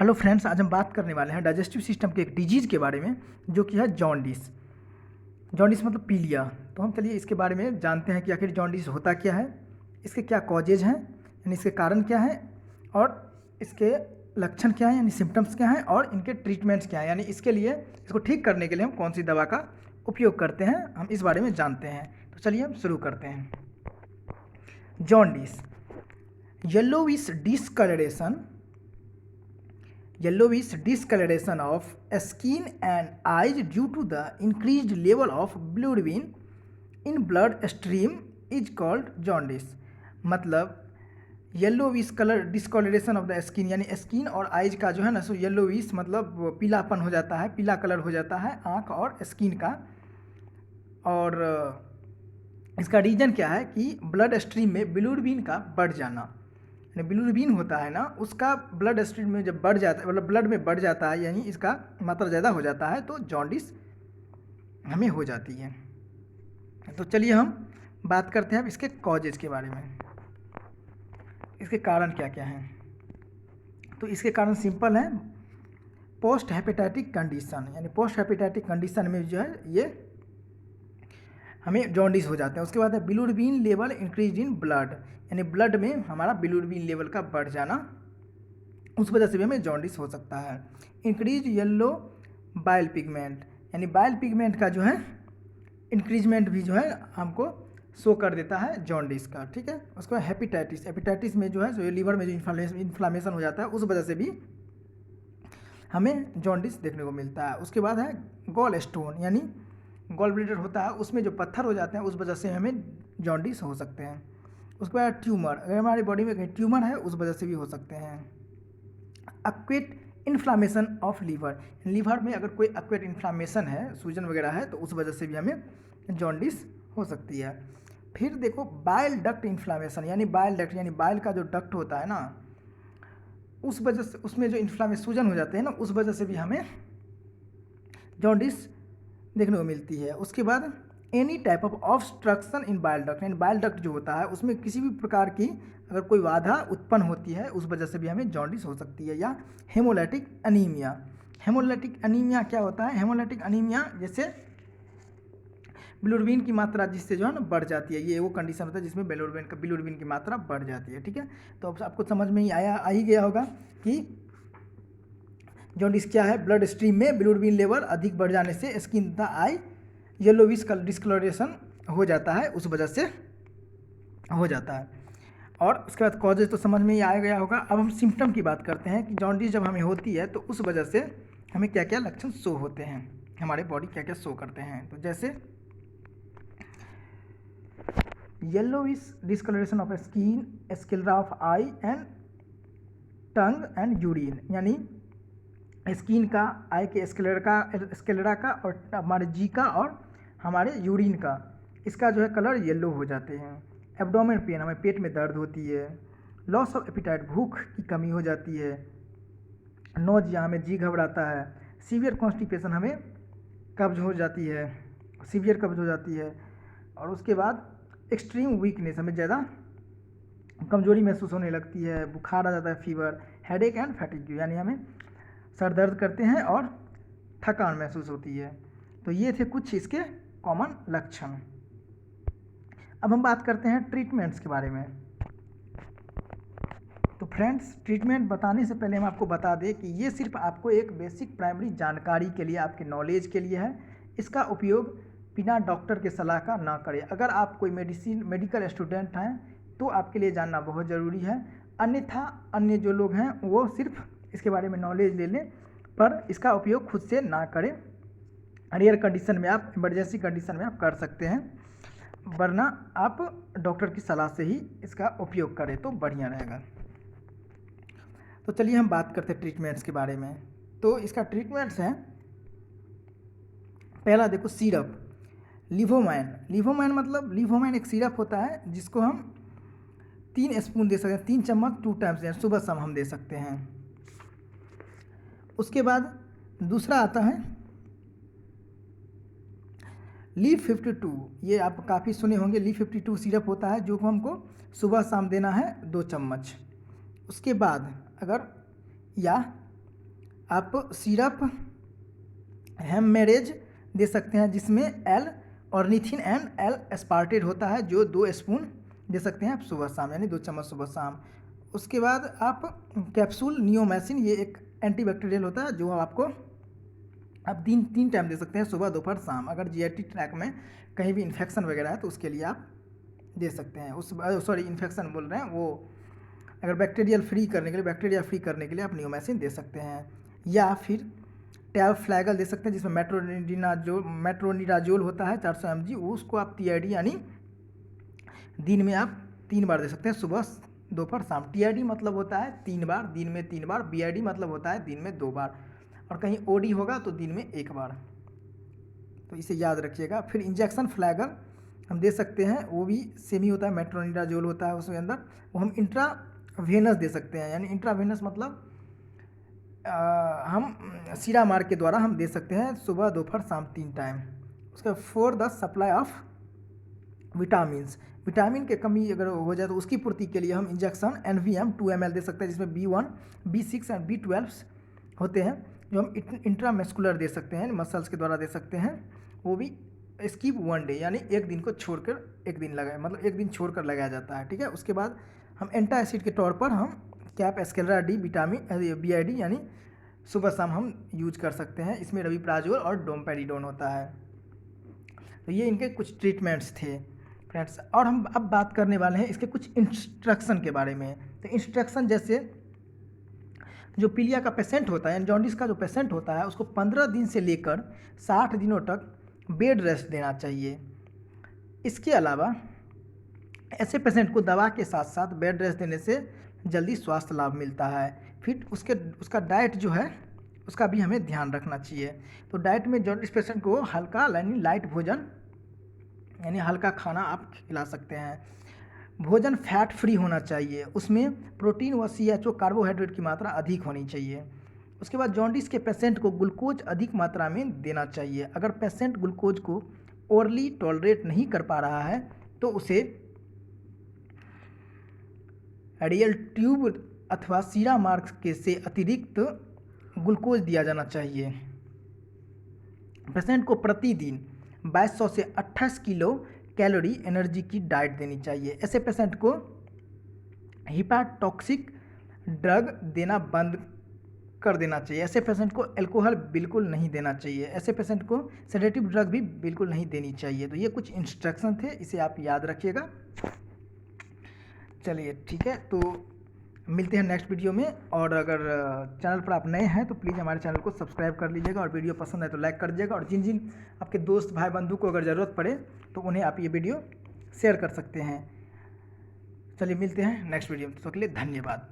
Hello friends, आज हम बात करने वाले हैं डाइजेस्टिव सिस्टम के एक डिजीज़ के बारे में जो कि है जॉन्डिस। जॉन्डिस मतलब पीलिया। तो हम चलिए इसके बारे में जानते हैं कि आखिर जॉन्डिस होता क्या है, इसके क्या कॉजेज हैं, यानी इसके कारण क्या हैं, और इसके लक्षण क्या हैं यानी सिम्टम्स क्या हैं, और इनके ट्रीटमेंट्स क्या हैं, यानी इसके लिए इसको ठीक करने के लिए हम कौन सी दवा का उपयोग करते हैं, हम इस बारे में जानते हैं। तो चलिए हम शुरू करते हैं। Jaundice, yellowish discoloration of skin and eyes due to the increased level of bilirubin in blood stream is called jaundice। मतलब yellowish colour discoloration of the skin यानी स्किन और आइज का जो है ना सो येलोविश मतलब पीलापन हो जाता है, पीला कलर हो जाता है आँख और स्किन का। और इसका रीज़न क्या है कि ब्लड स्ट्रीम में बिलिरुबिन का बढ़ जाना, यानी बिलिरुबिन होता है ना, उसका ब्लड स्ट्रीम में जब बढ़ जाता है, मतलब ब्लड में बढ़ जाता है, यानी इसका मात्रा ज़्यादा हो जाता है, तो जॉन्डिस हमें हो जाती है। तो चलिए हम बात करते हैं अब इसके कॉजेज के बारे में, इसके कारण क्या क्या हैं। तो इसके कारण सिंपल है, पोस्ट हेपेटाइटिक कंडीशन, यानी पोस्ट हेपेटाइटिक कंडीशन में जो है ये हमें जॉन्डिस हो जाते हैं। उसके बाद है bilirubin level increase in blood, यानी ब्लड में हमारा बिलिरुबिन लेवल का बढ़ जाना, उस वजह से भी हमें जॉन्डिस हो सकता है। इंक्रीज येलो बाइल पिगमेंट, यानी बाइल पिगमेंट का जो है इंक्रीजमेंट भी जो है हमको शो कर देता है जॉन्डिस का, ठीक है। उसके बाद हेपेटाइटिस, हेपेटाइटिस में जो है जो लीवर में जो इन्फ्लामेशन हो जाता है, उस वजह से भी हमें जॉन्डिस देखने को मिलता है। उसके बाद है गॉल स्टोन, यानी गॉल ब्लैडर होता है, उसमें जो पत्थर हो जाते हैं, उस वजह से हमें जॉन्डिस हो सकते हैं। उसके बाद ट्यूमर, अगर हमारी बॉडी में कहीं ट्यूमर है उस वजह से भी हो सकते हैं। Acute inflammation of liver, liver में अगर कोई एक्यूट इन्फ्लामेशन है, सूजन वगैरह है, तो उस वजह से भी हमें जॉन्डिस हो सकती है। फिर देखो बाइल डक्ट इन्फ्लामेशन, यानी बाइल डक्ट यानी बाइल का जो डक्ट होता है ना, उस वजह से उसमें जो इन्फ्लामेशन सूजन हो जाते हैं ना, उस वजह से भी हमें जॉन्डिस देखने को मिलती है। उसके बाद any type of obstruction in bile duct, यानी बाइल डक्ट जो होता है उसमें किसी भी प्रकार की अगर कोई बाधा उत्पन्न होती है, उस वजह से भी हमें जॉन्डिस हो सकती है। या हेमोलाइटिक अनीमिया, हेमोलाइटिक अनीमिया क्या होता है, हेमोलाइटिक अनीमिया जैसे बिलिरुबिन की मात्रा जिससे जो है ना बढ़ जाती है, ये वो कंडीशन होता है जिसमें बिलिरुबिन की मात्रा बढ़ जाती है, ठीक है। तो अब आपको समझ में ही आ ही गया होगा कि जॉन्डिस क्या है। ब्लड स्ट्रीम में बिलिरुबिन लेवल अधिक बढ़ जाने से स्किन तथा आई येलोविश डिस्कलरेशन हो जाता है, उस वजह से हो जाता है। और उसके बाद कॉजेज तो समझ में ही आ गया होगा। अब हम सिम्टम की बात करते हैं कि जॉन्डिस जब हमें होती है तो उस वजह से हमें क्या क्या लक्षण शो होते हैं, हमारे बॉडी क्या क्या शो करते हैं। तो जैसे yellowish discoloration of skin, sclera of eye and tongue and urine, यानी स्किन का, आई के स्क्लेरा का और हमारे जी का और हमारे यूरिन का, इसका जो है कलर येलो हो जाते हैं। एब्डोमेन पेन, हमें पेट में दर्द होती है। लॉस ऑफ एपिटाइट, भूख की कमी हो जाती है। नोजिया, हमें जी घबराता है। सीवियर कॉन्स्टिपेशन, हमें कब्ज हो जाती है, सीवियर कब्ज हो जाती है। और उसके बाद एक्सट्रीम वीकनेस, हमें ज़्यादा कमजोरी महसूस होने लगती है, बुखार आ जाता है, फीवर, हेडेक एंड फैटिग, यानी हमें सर दर्द करते हैं और थकान महसूस होती है। तो ये थे कुछ इसके कॉमन लक्षण। अब हम बात करते हैं ट्रीटमेंट्स के बारे में। तो फ्रेंड्स, ट्रीटमेंट बताने से पहले हम आपको बता दें कि ये सिर्फ आपको एक बेसिक प्राइमरी जानकारी के लिए, आपके नॉलेज के लिए है। इसका उपयोग बिना डॉक्टर के सलाह का ना करें। अगर आप कोई मेडिकल स्टूडेंट हैं तो आपके लिए जानना बहुत ज़रूरी है, अन्यथा अन्य जो लोग हैं वो सिर्फ इसके बारे में नॉलेज ले लें, पर इसका उपयोग खुद से ना करें। रेयर कंडीशन में आप, इमरजेंसी कंडीशन में आप कर सकते हैं, वरना आप डॉक्टर की सलाह से ही इसका उपयोग करें तो बढ़िया रहेगा। तो चलिए हम बात करते हैं ट्रीटमेंट्स के बारे में। तो इसका ट्रीटमेंट्स है, पहला देखो सिरप, लिवोमाइन। लिवोमाइन मतलब लिवोमाइन एक सिरप होता है जिसको हम 3 स्पून दे सकते हैं, 3 चम्मच 2 टाइम्स दें, सुबह शाम हम दे सकते हैं। उसके बाद दूसरा आता है लीव 52, ये आप काफ़ी सुने होंगे, लीव 52 सिरप होता है जो हमको सुबह शाम देना है 2 चम्मच। उसके बाद अगर या आप सिरप हेमरेज दे सकते हैं जिसमें L ornithine and L aspartate होता है, जो 2 स्पून दे सकते हैं आप सुबह शाम, यानी 2 चम्मच सुबह शाम। उसके बाद आप कैप्सूल नियोमैसिन, ये एक एंटीबैक्टीरियल होता है जो आपको आप 3 टाइम दे सकते हैं, सुबह दोपहर शाम। अगर जीआईटी ट्रैक में कहीं भी इन्फेक्शन वगैरह है तो उसके लिए आप दे सकते हैं। इन्फेक्शन बोल रहे हैं वो, अगर बैक्टीरिया फ्री करने के लिए आप नियोमैसिन दे सकते हैं। या फिर टैबफ्लैगल दे सकते हैं जिसमें मेट्रोनिडाजोल होता है 400 mg, उसको आप टीआईडी यानी दिन में आप 3 बार दे सकते हैं, सुबह दोपहर शाम। टीआईडी मतलब होता है 3 बार, दिन में 3 बार। बीआईडी मतलब होता है दिन में 2 बार, और कहीं ओडी होगा तो दिन में 1 बार, तो इसे याद रखिएगा। फिर इंजेक्शन फ्लैगल हम दे सकते हैं, वो भी सेम ही होता है, मेट्रोनिडाजोल होता है उसके अंदर, वो हम इंट्रावेनस दे सकते हैं। यानी इंट्रावेनस मतलब हम सीरा मार्ग के द्वारा हम दे सकते हैं, सुबह दोपहर शाम 3 टाइम। उसका for the supply of vitamin के कमी अगर हो जाए तो उसकी पूर्ति के लिए हम इंजेक्शन NVM 2 ml दे सकते हैं, जिसमें B1, B6 एंड B12 होते हैं, जो हम इंट्रामस्कुलर दे सकते हैं, मसल्स के द्वारा दे सकते हैं। वो भी स्किप 1 डे, यानी एक दिन को छोड़कर एक दिन लगाए, मतलब एक दिन छोड़कर लगाया जाता है, ठीक है। उसके बाद हम एंटासिड के तौर पर हम कैप एस्केलरा डी विटामिन BID यानी सुबह शाम हम यूज कर सकते हैं। इसमें रविप्राजोल और डोमपेरिडोन होता है। तो ये इनके कुछ ट्रीटमेंट्स थे फ्रेंड्स। और हम अब बात करने वाले हैं इसके कुछ इंस्ट्रक्शन के बारे में। तो इंस्ट्रक्शन जैसे जो पीलिया का पेशेंट होता है, यानी जॉन्डिस का जो पेशेंट होता है, उसको 15 दिन से लेकर 60 दिनों तक बेड रेस्ट देना चाहिए। इसके अलावा ऐसे पेशेंट को दवा के साथ साथ बेड रेस्ट देने से जल्दी स्वास्थ्य लाभ मिलता है। फिर उसका डाइट जो है उसका भी हमें ध्यान रखना चाहिए। तो डाइट में जॉन्डिस पेशेंट को हल्का यानी लाइट भोजन, यानी हल्का खाना आप खिला सकते हैं। भोजन फैट फ्री होना चाहिए, उसमें प्रोटीन व CHO कार्बोहाइड्रेट की मात्रा अधिक होनी चाहिए। उसके बाद जॉन्डिस के पेशेंट को ग्लूकोज अधिक मात्रा में देना चाहिए। अगर पेशेंट ग्लूकोज को ओरली टॉलरेट नहीं कर पा रहा है तो उसे रियल ट्यूब अथवा सीरा मार्ग के से अतिरिक्त ग्लूकोज दिया जाना चाहिए। पेशेंट को प्रतिदिन 2200 से 28 किलो कैलोरी एनर्जी की डाइट देनी चाहिए। ऐसे पेशेंट को हिपाटॉक्सिक ड्रग देना बंद कर देना चाहिए। ऐसे पेशेंट को अल्कोहल बिल्कुल नहीं देना चाहिए। ऐसे पेशेंट को सेडेटिव ड्रग भी बिल्कुल नहीं देनी चाहिए। तो ये कुछ इंस्ट्रक्शन थे, इसे आप याद रखिएगा। चलिए ठीक है, तो मिलते हैं नेक्स्ट वीडियो में। और अगर चैनल पर आप नए हैं तो प्लीज़ हमारे चैनल को सब्सक्राइब कर लीजिएगा, और वीडियो पसंद है तो लाइक कर दीजिएगा। और जिन जिन आपके दोस्त भाई बंधु को अगर ज़रूरत पड़े तो उन्हें आप ये वीडियो शेयर कर सकते हैं। चलिए मिलते हैं नेक्स्ट वीडियो में, तो के लिए धन्यवाद।